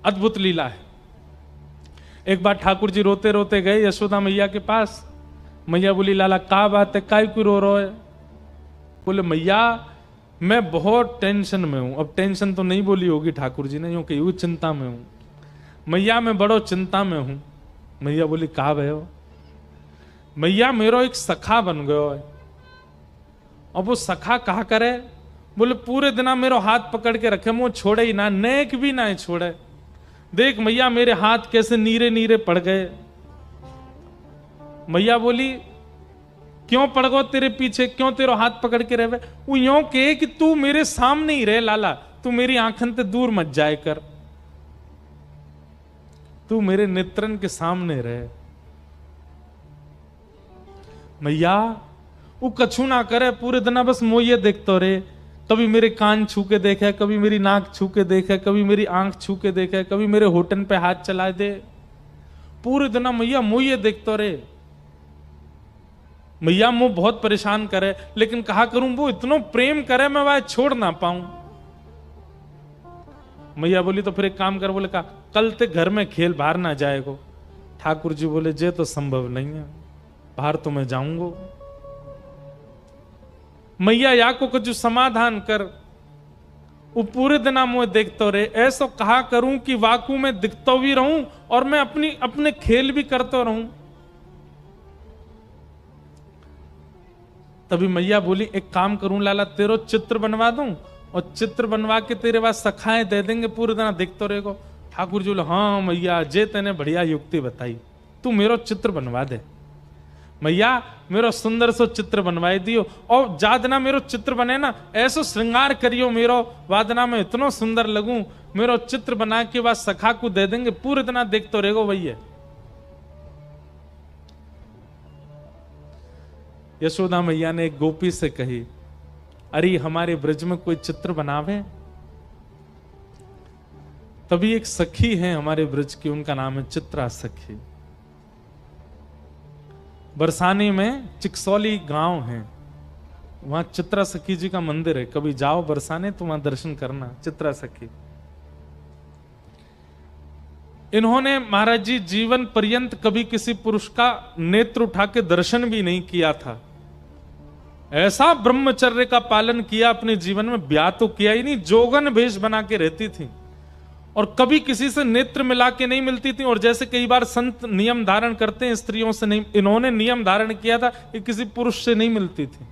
अद्भुत लीला है। एक बार ठाकुर जी रोते रोते गए यशोदा मैया के पास। मैया बोली, लाला का बात है, काय क्यों रो रहे हो? बोले, मैया मैं बहुत टेंशन में हूं। अब टेंशन तो नहीं बोली होगी ठाकुर जी ने, यूं कही हुई चिंता में हूं। मैया मैं बड़ो चिंता में हूं। मैया बोली, का भयो? मैया मेरो एक सखा बन गयो है। अब वो सखा कहा करे? बोले, पूरे दिना मेरो हाथ पकड़ के रखे, मुंह छोड़े ही ना, नेक भी ना छोड़े। देख मैया मेरे हाथ कैसे नीरे नीरे पड़ गए। मैया बोली, क्यों पड़ गो तेरे पीछे, क्यों तेरो हाथ पकड़ के रहे? वो यूं कहे कि तू मेरे सामने ही रहे लाला, तू मेरी आंखन ते दूर मत जाए कर, तू मेरे नेत्रन के सामने रहे। मैया वो कछु ना करे, पूरे दिन बस मोये देखते रहे। कभी मेरे कान छू के देखे, कभी मेरी नाक छू के देखे, कभी मेरी आंख छू के देखे, कभी मेरे होठन पे हाथ चला दे। पूरे दिन मैया मोये देखते रहे। मैया मुझे बहुत परेशान करे, लेकिन कहा करूं वो इतना प्रेम करे मैं वह छोड़ ना पाऊं। मैया बोली, तो फिर एक काम कर। बोले, कहा कल ते घर में खेल, बाहर ना जाएगो। ठाकुर जी बोले, जे तो संभव नहीं है, बाहर तो मैं जाऊंगा। मैया या को कुछ समाधान कर। वो पूरे दिन मुझे देखते रहे। ऐसा कहा करूं कि वाकू में दिखता भी रहूं और मैं अपने खेल भी करते रहूं। तभी मैया बोली, एक काम करूं लाला, तेरो चित्र बनवा दूं और चित्र बनवा के तेरे पास सखाएं दे देंगे, पूरे दिन देखते रहेगो। ठाकुर जी बोले, हाँ मैया जे तेने बढ़िया युक्ति बताई, तू मेरो चित्र बनवा दे। मैया मेरो सुंदर सो चित्र बनवाई दियो, और जादना मेरो चित्र बने ना, ऐसो श्रृंगार करियो मेरो, वादना में इतना सुंदर लगूं, मेरो चित्र बना के बाद सखा को दे देंगे, पूरे दिन देखते रहेगो भैया। यशोदा मैया ने एक गोपी से कही, अरे हमारे ब्रज में कोई चित्र बनावे। तभी एक सखी है हमारे ब्रज की, उनका नाम है चित्रा सखी। बरसाने में चिकसौली गांव है, वहां चित्रा सखी जी का मंदिर है। कभी जाओ बरसाने तो वहां दर्शन करना, चित्रा सखी। इन्होंने महाराज जी जीवन पर्यंत कभी किसी पुरुष का नेत्र उठा के दर्शन भी नहीं किया था। ऐसा ब्रह्मचर्य का पालन किया अपने जीवन में, ब्याह तो किया ही नहीं, जोगन भेष बना के रहती थी और कभी किसी से नेत्र मिला के नहीं मिलती थी। और जैसे कई बार संत नियम धारण करते हैं स्त्रियों से, नहीं, इन्होंने नियम धारण किया था कि किसी पुरुष से नहीं मिलती थी।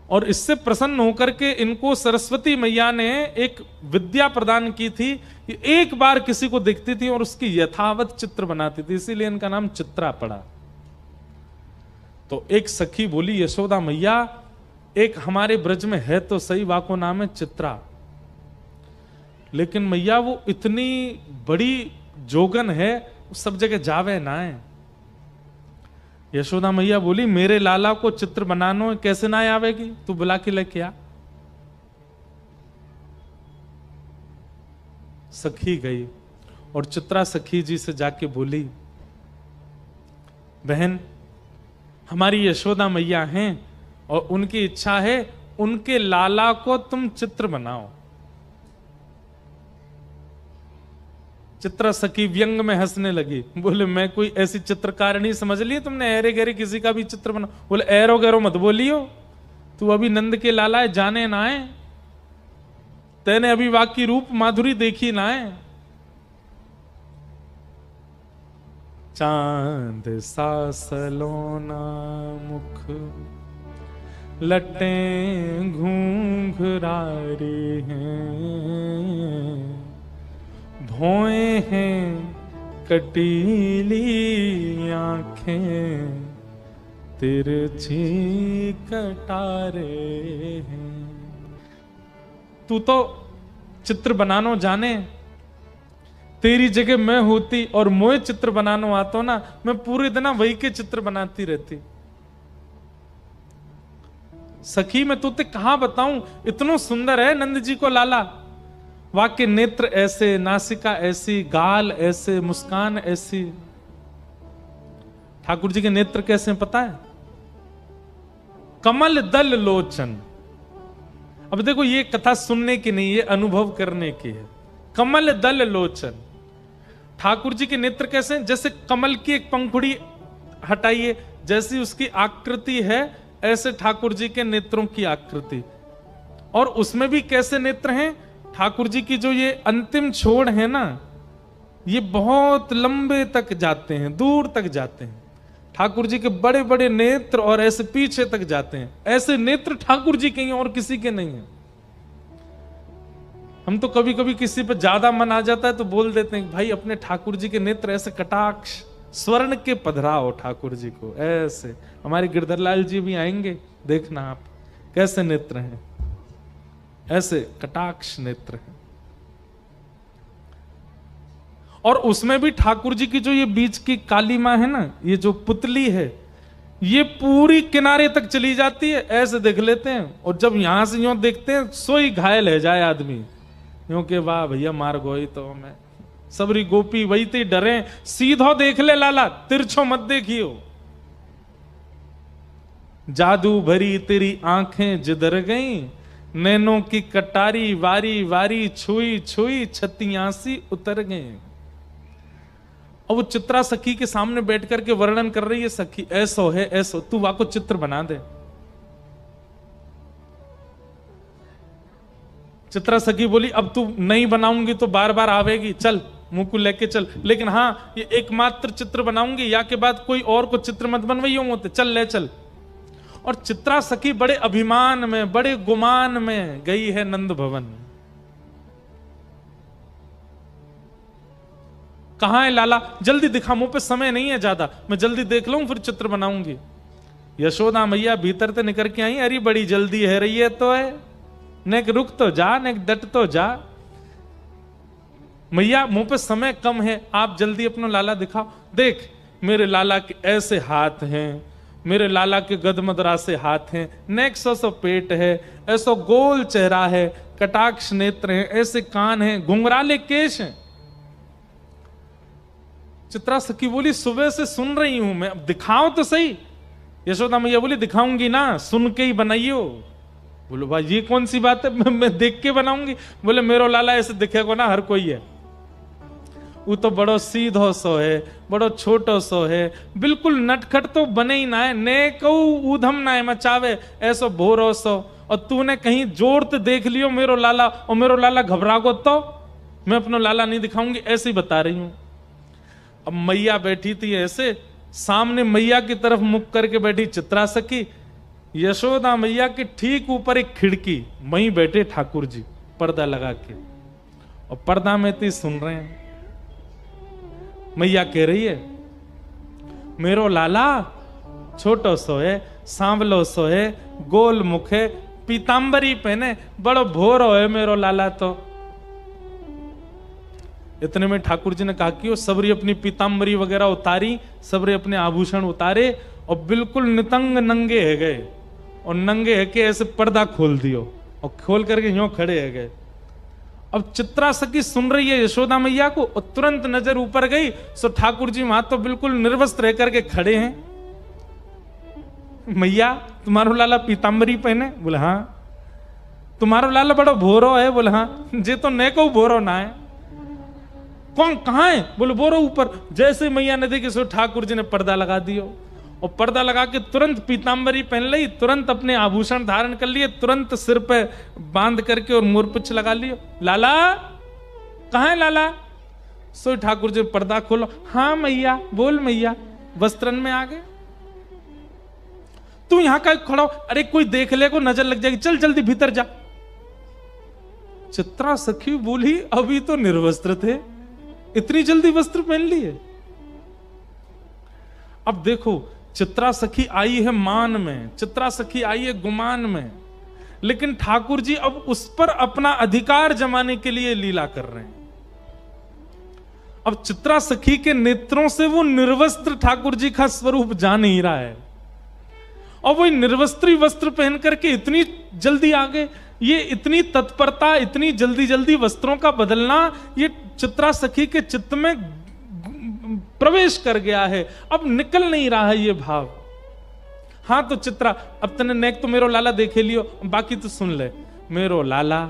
और इससे प्रसन्न होकर के इनको सरस्वती मैया ने एक विद्या प्रदान की थी कि एक बार किसी को देखती थी और उसकी यथावत चित्र बनाती थी, इसीलिए इनका नाम चित्रा पड़ा। तो एक सखी बोली, यशोदा मैया एक हमारे ब्रज में है तो सही, वाको नाम है चित्रा, लेकिन मैया वो इतनी बड़ी जोगन है, सब जगह जावे ना है। यशोदा मैया बोली, मेरे लाला को चित्र बनानो कैसे ना आवेगी, तू बुला के लेके आ। सखी गई और चित्रा सखी जी से जाके बोली, बहन हमारी यशोदा मैया हैं और उनकी इच्छा है उनके लाला को तुम चित्र बनाओ। चित्रा सखी व्यंग में हंसने लगी, बोले मैं कोई ऐसी चित्रकार नहीं समझ ली तुमने, ऐरे गहरे किसी का भी चित्र बना। बोले ऐरो गहरो मत बोलियो, तू अभी नंद के लाला है, जाने ना है, तेने अभी वाकी रूप माधुरी देखी ना है। चांद सा सलोना मुख लटें घूंघरारे हैं, भौएं हैं कटीली आंखें, तिरछी कटारे हैं। तू तो चित्र बनानो जाने, तेरी जगह मैं होती और मोए चित्र बनानो आता ना, मैं पूरे दिन वही के चित्र बनाती रहती। सखी मैं तुझे कहां बताऊं, इतना सुंदर है नंद जी को लाला, वाके नेत्र ऐसे, नासिका ऐसी, गाल ऐसे, मुस्कान ऐसी। ठाकुर जी के नेत्र कैसे पता है? कमल दल लोचन। अब देखो ये कथा सुनने की नहीं, ये अनुभव करने की है। कमल दल लोचन। ठाकुर जी के नेत्र कैसे हैं? जैसे कमल की एक पंखुड़ी हटाइए, जैसी उसकी आकृति है ऐसे ठाकुर जी के नेत्रों की आकृति। और उसमें भी कैसे नेत्र हैं? ठाकुर जी की जो ये अंतिम छोड़ है ना, ये बहुत लंबे तक जाते हैं, दूर तक जाते हैं। ठाकुर जी के बड़े बड़े नेत्र और ऐसे पीछे तक जाते हैं। ऐसे नेत्र ठाकुर जी के और किसी के नहीं है। हम तो कभी कभी किसी पे ज्यादा मन आ जाता है तो बोल देते हैं भाई अपने ठाकुर जी के नेत्र ऐसे कटाक्ष स्वर्ण के पधराओ ठाकुर जी को ऐसे। हमारे गिरधरलाल जी भी आएंगे, देखना आप कैसे नेत्र हैं, ऐसे कटाक्ष नेत्र हैं। और उसमें भी ठाकुर जी की जो ये बीच की काली मां है ना, ये जो पुतली है, ये पूरी किनारे तक चली जाती है, ऐसे देख लेते हैं। और जब यहां से यूं देखते हैं सोई घायल है जाए आदमी, यूं के वाह भैया मार गोई तो मैं सबरी गोपी वही ते डरे, सीधो देख ले लाला तिरछो मत देखियो। जादू भरी तेरी आंखें जिधर गई, नैनों की कटारी वारी वारी छुई छुई छतियासी उतर गए। और वो चित्रा सखी के सामने बैठ करके वर्णन कर रही है, सखी ऐसो है ऐसो, तू वाको चित्र बना दे। चित्रा सखी बोली अब तू नहीं बनाऊंगी तो बार बार आवेगी, चल मुंह को लेके चल, लेकिन हाँ ये एकमात्र चित्र बनाऊंगी, या के बाद कोई और को चित्र मत बनवाइयो होते, चल ले चल। और चित्रा सखी बड़े अभिमान में बड़े गुमान में गई है नंद भवन। कहां है लाला? जल्दी दिखा, मुंह पे समय नहीं है ज्यादा, मैं जल्दी देख लूं फिर चित्र बनाऊंगी। यशोदा मैया भीतर से निकल के आई, अरे बड़ी जल्दी है रही है तो है, नेक रुक तो जा, नेक डट तो जा। मैया मुंह पे समय कम है, आप जल्दी अपना लाला दिखाओ। देख मेरे लाला के ऐसे हाथ हैं, मेरे लाला के गदमदरा से हाथ हैं, नेक सो पेट है, ऐसो गोल चेहरा है, कटाक्ष नेत्र हैं, ऐसे कान हैं, घुंघराले केश हैं। चित्रा सखी बोली सुबह से सुन रही हूं मैं, अब दिखाओ तो सही। यशोदा मैया बोली दिखाऊंगी ना, सुन के ही बनाइयो। बोलो भाई ये कौन सी बात है, मैं देख के बनाऊंगी। बोले मेरो लाला ऐसे दिखेगा ना हर कोई है, वो तो बड़ो सीधो सो है, बड़ो छोटो सो है, बिल्कुल नटखट तो बने ही ना है, ने कहू ऊधम ना है मचावे, ऐसो भोरो सो। और तूने कहीं जोर तो देख लियो मेरो लाला, और मेरो लाला घबरा गो तो मैं अपना लाला नहीं दिखाऊंगी, ऐसे ही बता रही हूं। अब मैया बैठी थी ऐसे, सामने मैया की तरफ मुख करके बैठी चित्रा सखी, यशोदा मैया के ठीक ऊपर एक खिड़की, वहीं बैठे ठाकुर जी पर्दा लगा के, और पर्दा में ती सुन रहे हैं। मैया कह रही है मेरो लाला छोटो सो है, सांवलो सो है, गोल मुख है, पीतांबरी पहने, बड़ो भोरो है मेरो लाला तो। इतने में ठाकुर जी ने कहा कि वो सबरी अपनी पीतांबरी वगैरह उतारी, सबरे अपने आभूषण उतारे, और बिल्कुल नितंग नंगे है गए, और नंगे है के ऐसे पर्दा खोल दियो, और खोल करके यूं खड़े है गए। अब चित्रा सखी सुन रही है यशोदा मैया को, और तुरंत नजर ऊपर गई, सो ठाकुर जी वहां तो बिल्कुल निर्वस्त्र रह करके खड़े हैं। मैया तुम्हारो लाला पीतांबरी पहने? बोले हाँ। तुम्हारो लाला बड़ा भोरो है? बोले हाँ। जे तो ने को भोरो ना है। कौन कहां है? बोले बोरो ऊपर। जैसे मैया ने देखी सो ठाकुर जी ने पर्दा लगा दियो, और पर्दा लगा के तुरंत पीतांबरी पहन ली, तुरंत अपने आभूषण धारण कर लिए, तुरंत सिर पे बांध करके और मोरपिच लगा लियो। लाला कहां है लाला? सो ठाकुर जी पर्दा खोलो। हाँ मैया, बोल मैया, वस्त्रन में आ गए। तू यहां का खड़ा हो, अरे कोई देख ले को नजर लग जाएगी, चल जल्दी भीतर जा। चित्रा सखी बोली अभी तो निर्वस्त्र थे, इतनी जल्दी वस्त्र पहन लिए? अब देखो चित्रा सखी आई है मान में, चित्रा सखी आई है गुमान में, लेकिन ठाकुर जी अब उस पर अपना अधिकार जमाने के लिए लीला कर रहे हैं। अब चित्रा सखी के नेत्रों से वो निर्वस्त्र ठाकुर जी का स्वरूप जा नहीं रहा है, और वो निर्वस्त्री वस्त्र पहन करके इतनी जल्दी आ गए। ये इतनी तत्परता, इतनी जल्दी जल्दी वस्त्रों का बदलना, ये चित्रा सखी के चित्त में प्रवेश कर गया है, अब निकल नहीं रहा है ये भाव। हाँ तो चित्रा, अब तने नेक तो मेरो लाला देखे लियो, बाकी तो सुन ले। मेरो लाला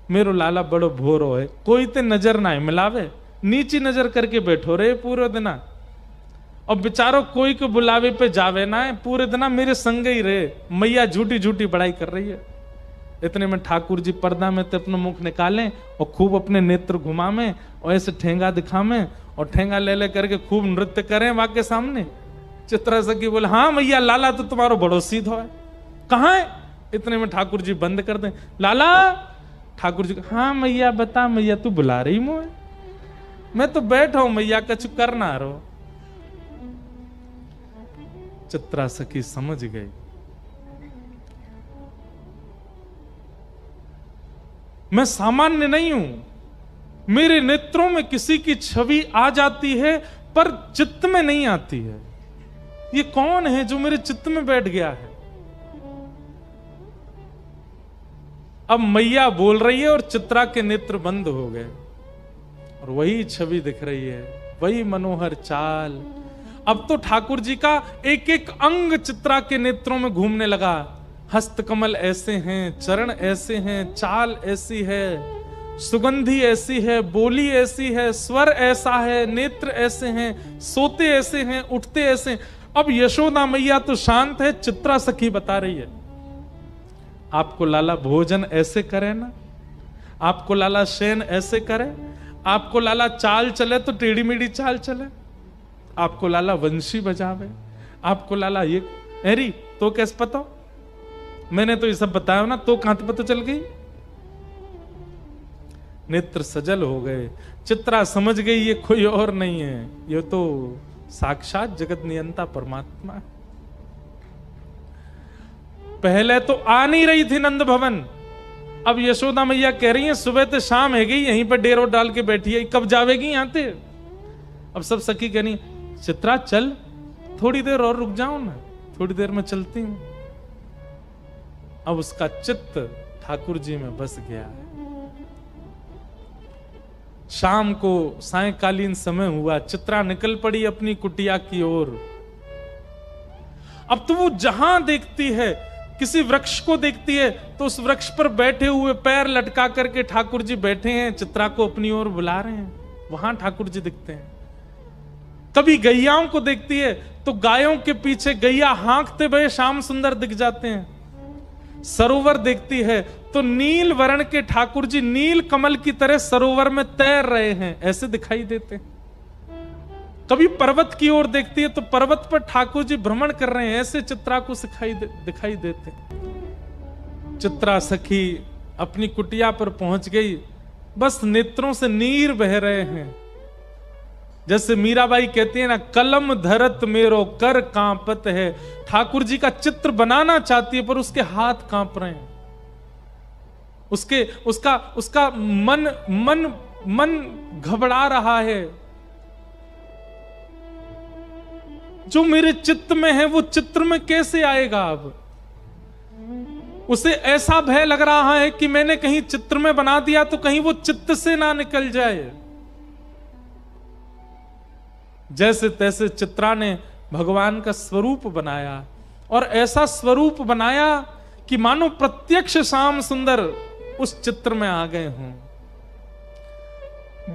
मेरो लाला बड़ो भोरो है, कोई ते नजर ना है मिलावे, नीची नजर करके बैठो रहे पूरे दिना, और बेचारो कोई को बुलावे पे जावे ना है, पूरे दिना मेरे संग ही रहे। मैया झूठी झूठी बड़ाई कर रही है। इतने में ठाकुर जी पर्दा में ते अपना मुख निकालें और खूब अपने नेत्र घुमावे और ऐसे ठेंगा दिखावे और ठेंगा ले ले करके खूब नृत्य करें वहां के सामने। चित्रा सखी बोले हाँ मैया लाला तो तुम्हारो बड़ो सीधो है, कहाँ है? इतने में ठाकुर जी बंद कर दें, लाला। ठाकुर जी हाँ मैया बता मैया, तू बुला रही मुझे? मैं तो बैठा हूं मैया, कछु कर ना रहो। चित्रा सखी समझ गई, मैं सामान्य नहीं हूं, मेरे नेत्रों में किसी की छवि आ जाती है पर चित्त में नहीं आती है। ये कौन है जो मेरे चित्त में बैठ गया है? अब मैया बोल रही है और चित्रा के नेत्र बंद हो गए और वही छवि दिख रही है, वही मनोहर चाल। अब तो ठाकुर जी का एक एक अंग चित्रा के नेत्रों में घूमने लगा। हस्त कमल ऐसे हैं, चरण ऐसे हैं, चाल ऐसी है, सुगंधी ऐसी है, बोली ऐसी है, स्वर ऐसा है, नेत्र ऐसे हैं, सोते ऐसे हैं, उठते ऐसे हैं। अब यशोदा मैया तो शांत है, चित्रा सखी बता रही है, आपको लाला भोजन ऐसे करे ना, आपको लाला शयन ऐसे करे, आपको लाला चाल चले तो टेढ़ी मेढ़ी चाल चले, आपको लाला वंशी बजावे, आपको लाला ये अरे तो कैसे पता? मैंने तो ये सब बताया ना, तो कहां पता चल गई? नेत्र सजल हो गए। चित्रा समझ गई ये कोई और नहीं है, ये तो साक्षात जगत नियंता परमात्मा है। पहले तो आ नहीं रही थी नंद भवन, अब यशोदा मैया कह रही है सुबह से शाम है गई, यहीं पर डेरो डाल के बैठी है, कब जावेगी यहां से? अब सब सखी कह रही चित्रा चल, थोड़ी देर और रुक जाओ ना, थोड़ी देर में चलती हूं। अब उसका चित्त ठाकुर जी में बस गया है। शाम को सायंकालीन समय हुआ, चित्रा निकल पड़ी अपनी कुटिया की ओर। अब तो वो जहां देखती है, किसी वृक्ष को देखती है तो उस वृक्ष पर बैठे हुए पैर लटका करके ठाकुर जी बैठे हैं, चित्रा को अपनी ओर बुला रहे हैं, वहां ठाकुर जी दिखते हैं। कभी गैयाओं को देखती है तो गायों के पीछे गैया हाँकते हुए श्याम सुंदर दिख जाते हैं। सरोवर देखती है तो नील वर्ण के ठाकुर जी नील कमल की तरह सरोवर में तैर रहे हैं, ऐसे दिखाई देते हैं। कभी पर्वत की ओर देखती है तो पर्वत पर ठाकुर जी भ्रमण कर रहे हैं, ऐसे चित्रा को दिखाई देते। चित्रा सखी अपनी कुटिया पर पहुंच गई, बस नेत्रों से नीर बह रहे हैं। जैसे मीराबाई कहती है ना, कलम धरत मेरो कर कांपत है। ठाकुर जी का चित्र बनाना चाहती है पर उसके हाथ कांप रहे हैं, उसका मन घबरा रहा है। जो मेरे चित्त में है वो चित्र में कैसे आएगा? अब उसे ऐसा भय लग रहा है कि मैंने कहीं चित्र में बना दिया तो कहीं वो चित्त से ना निकल जाए। जैसे तैसे चित्रा ने भगवान का स्वरूप बनाया और ऐसा स्वरूप बनाया कि मानो प्रत्यक्ष श्याम सुंदर उस चित्र में आ गए हों।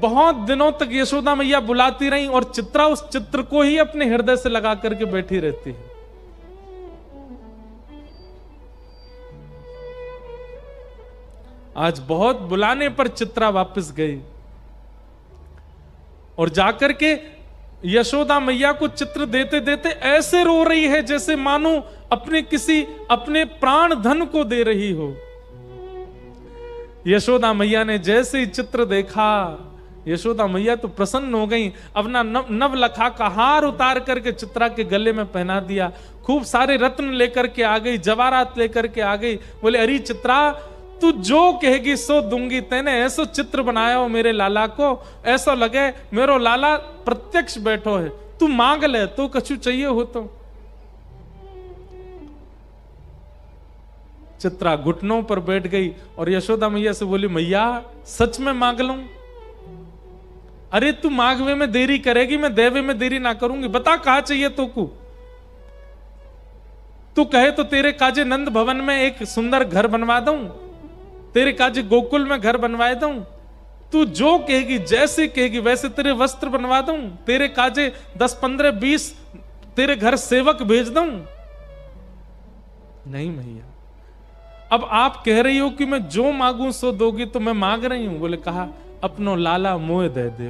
बहुत दिनों तक यशोदा मैया बुलाती रही और चित्रा उस चित्र को ही अपने हृदय से लगा करके बैठी रहती है। आज बहुत बुलाने पर चित्रा वापस गई और जाकर के यशोदा मैया को चित्र देते देते ऐसे रो रही है जैसे मानो अपने प्राण धन को दे रही हो। यशोदा मैया ने जैसे ही चित्र देखा, यशोदा मैया तो प्रसन्न हो गई। अपना नवलखा का हार उतार करके चित्रा के गले में पहना दिया, खूब सारे रत्न लेकर के आ गई, जवाहरात लेकर के आ गई। बोले अरे चित्रा, तू जो कहेगी सो दूंगी। तेने ऐसो चित्र बनाया हो मेरे लाला को, ऐसा लगे मेरो लाला प्रत्यक्ष बैठो है। तू मांग ले, तो कछु चाहिए हो तो। चित्रा घुटनों पर बैठ गई और यशोदा मैया से बोली, मैया सच में मांग लूं? अरे तू मांगवे में देरी करेगी, मैं देवे में देरी ना करूंगी। बता कहा चाहिए तो को। तू कहे तो तेरे काजे नंद भवन में एक सुंदर घर बनवा दूं। तेरे काजे गोकुल में घर बनवाए दूं, तू जो कहेगी जैसे कहेगी वैसे तेरे वस्त्र बनवा दूं, तेरे काजे 10 15 20 तेरे घर सेवक भेज दूं। नहीं मैया, अब आप कह रही हो कि मैं जो मांगू सो दोगी, तो मैं मांग रही हूं। बोले कहा अपनो लाला मोह दे दे,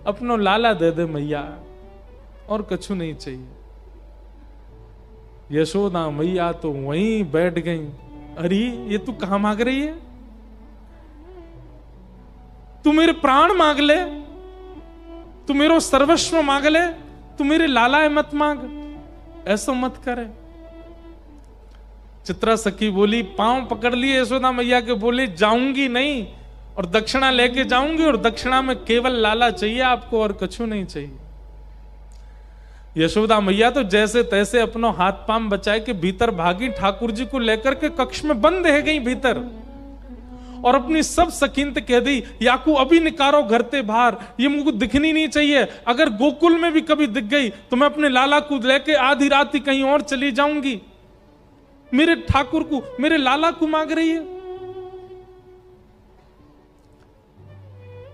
अपनो लाला दे दे मैया, और कछु नहीं चाहिए। यशोदा मैया तो वहीं बैठ गई। अरे ये तू कहां मांग रही है? तू मेरे प्राण मांग ले, तू मेरो सर्वस्व मांग ले, तू मेरे लाला मत मांग, ऐसा मत करे। चित्रा सखी बोली, पांव पकड़ लिए यशोदा मैया के, बोले जाऊंगी नहीं, और दक्षिणा लेके जाऊंगी, और दक्षिणा में केवल लाला चाहिए आपको, और कछु नहीं चाहिए। यशोदा मैया तो जैसे तैसे अपनो हाथ पांव बचाए के भीतर भागी, ठाकुर जी को लेकर के कक्ष में बंद है गई भीतर, और अपनी सब सकीनत कह दी, याकू अभी निकारो घर ते बाहर, ये मुझको दिखनी नहीं चाहिए। अगर गोकुल में भी कभी दिख गई तो मैं अपने लाला को लेके आधी रात ही कहीं और चली जाऊंगी। मेरे ठाकुर को, मेरे लाला को मांग रही है।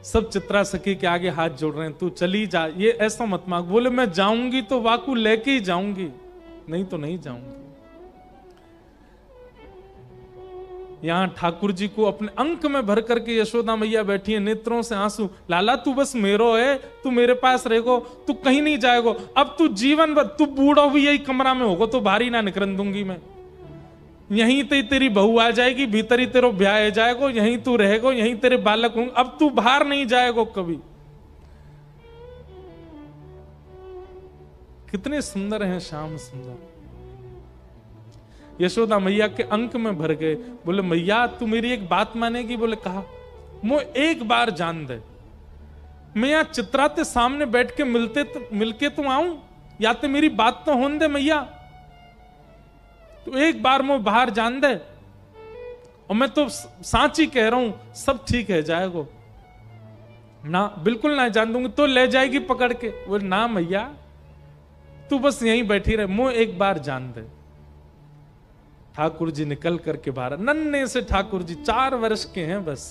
सब चित्रा सखी के आगे हाथ जोड़ रहे हैं, तू चली जा, ये ऐसा मत मांग। बोले मैं जाऊंगी तो वाकू लेके ही जाऊंगी, नहीं तो नहीं जाऊंगी। यहां ठाकुर जी को अपने अंक में भर करके यशोदा मैया बैठी है, नेत्रों से आंसू। लाला तू बस मेरो है, तू मेरे पास रहेगो, तू कहीं नहीं जाएगो। अब तू जीवन भर, तू बूढ़ा भी यही कमरा में होगो तो बाहर ही ना निकल दूंगी मैं, यहीं तेरी बहू आ जाएगी, भीतर ही तेरो ब्याह जाएगो, यहीं तू रहेगो, यहीं तेरे बालक होंगे, अब तू बाहर नहीं जाएगो कभी। कितने सुंदर हैं श्याम सुंदर। यशोदा मैया के अंक में भर गए। बोले मैया तू मेरी एक बात मानेगी? बोले कहा, मो एक बार जान दे, मैं यहां चित्रा ते सामने बैठ के मिलके तो आऊं, या तो मेरी बात तो होने दे मैया, तो एक बार मुझे बाहर जान दे, और मैं तो सांची कह रहा हूं सब ठीक है जाएगो ना, बिल्कुल ना जान दूंगी, तो ले जाएगी पकड़ के। बोले ना मैया तू बस यहीं बैठी रहे, मुझे एक बार जान दे। ठाकुर जी निकल करके बाहर, नन्हे से ठाकुर जी 4 वर्ष के हैं बस,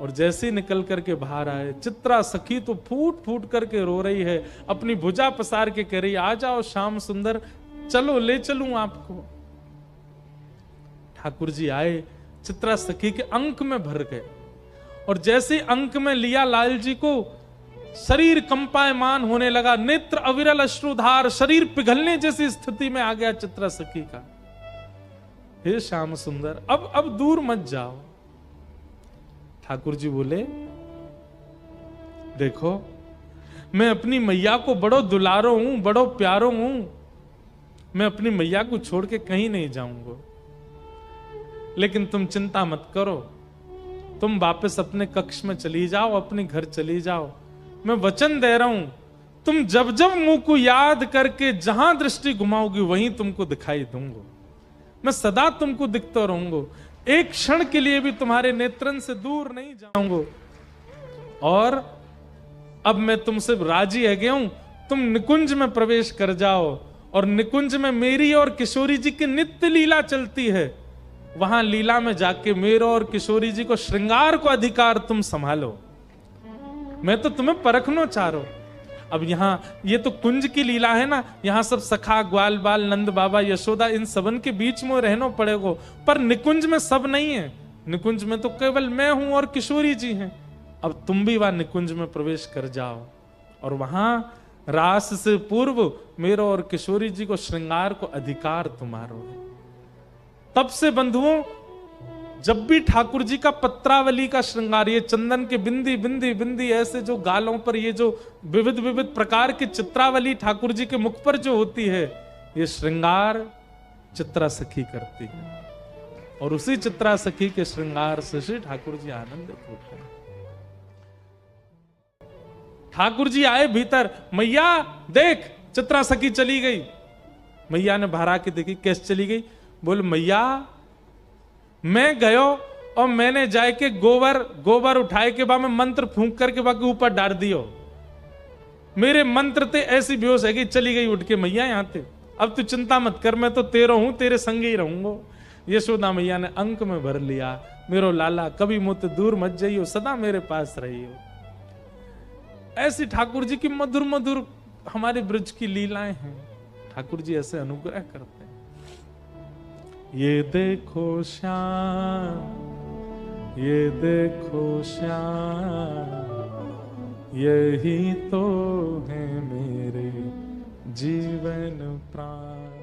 और जैसे ही निकल करके बाहर आए, चित्रा सखी तो फूट फूट करके रो रही है, अपनी भुजा पसार के कह रही आ जाओ श्याम सुंदर, चलो ले चलूं आपको। ठाकुर जी आए, चित्रा सखी के अंक में भर गए, और जैसे अंक में लिया लाल जी को, शरीर कंपायमान होने लगा, नेत्र अविरल अश्रुधार, शरीर पिघलने जैसी स्थिति में आ गया चित्रा सखी का। हे श्याम सुंदर अब दूर मत जाओ। ठाकुर जी बोले देखो मैं अपनी मैया को बड़ो दुलारो हूं, बड़ो प्यारो हूं, मैं अपनी मैया को छोड़ के कहीं नहीं जाऊंगा, लेकिन तुम चिंता मत करो, तुम वापस अपने कक्ष में चली जाओ, अपने घर चली जाओ। मैं वचन दे रहा हूं, तुम जब जब मुंह को याद करके जहां दृष्टि घुमाओगी वहीं तुमको दिखाई दूंगा, मैं सदा तुमको दिखता रहूंगा, एक क्षण के लिए भी तुम्हारे नेत्रन से दूर नहीं जाऊंगा। और अब मैं तुमसे राजी है गया हूं, तुम निकुंज में प्रवेश कर जाओ, और निकुंज में मेरी और किशोरी जी की नित्य लीला चलती है, वहां लीला में जाके मेरे और किशोरी जी को श्रृंगार को अधिकार तुम संभालो, मैं तो तुम्हें परखना चाह रहा हूं। अब यहां ये तो कुंज की लीला है ना, यहां सब सखा ग्वाल बाल नंद बाबा यशोदा इन सबन के बीच में रहना पड़ेगा, पर निकुंज में सब नहीं है, निकुंज में तो केवल मैं हूं और किशोरी जी हैं। अब तुम भी वहां निकुंज में प्रवेश कर जाओ, और वहां रास से पूर्व मेरे और किशोरी जी को श्रृंगार को अधिकार तुम्हारो है। तब से बंधुओं जब भी ठाकुर जी का पत्रावली का श्रृंगार, ये चंदन के बिंदी बिंदी बिंदी ऐसे जो गालों पर ये जो विविध विविध प्रकार की चित्रावली ठाकुर जी के मुख पर जो होती है, ये श्रृंगार चित्रा सखी करती है, और उसी चित्रा सखी के श्रृंगार से श्री ठाकुर जी आनंदित होते हैं। ठाकुर जी आए भीतर, मैया देख चित्रा सखी चली गई। मैया ने बाहर आके देखी, कैसे चली गई? बोल मैया मैं गयो और मैंने जाके गोबर उठाए के बाद में मंत्र फूंक करके बाकी ऊपर डाल दियो, मेरे मंत्र ते ऐसी बेहोश है कि चली गई उठ के मैया यहां थे। अब तू चिंता मत कर, मैं तो तेरा हूं, तेरे संग ही रहूंगा। यशोदा मैया ने अंक में भर लिया, मेरो लाला कभी मुझ दूर मत जाइयो, सदा मेरे पास रहियो। ऐसी ठाकुर जी की मधुर मधुर हमारे ब्रज की लीलाएं हैं। ठाकुर जी ऐसे अनुग्रह करते हैं। ये देखो श्याम, ये देखो श्याम, यही तो है मेरे जीवन प्राण।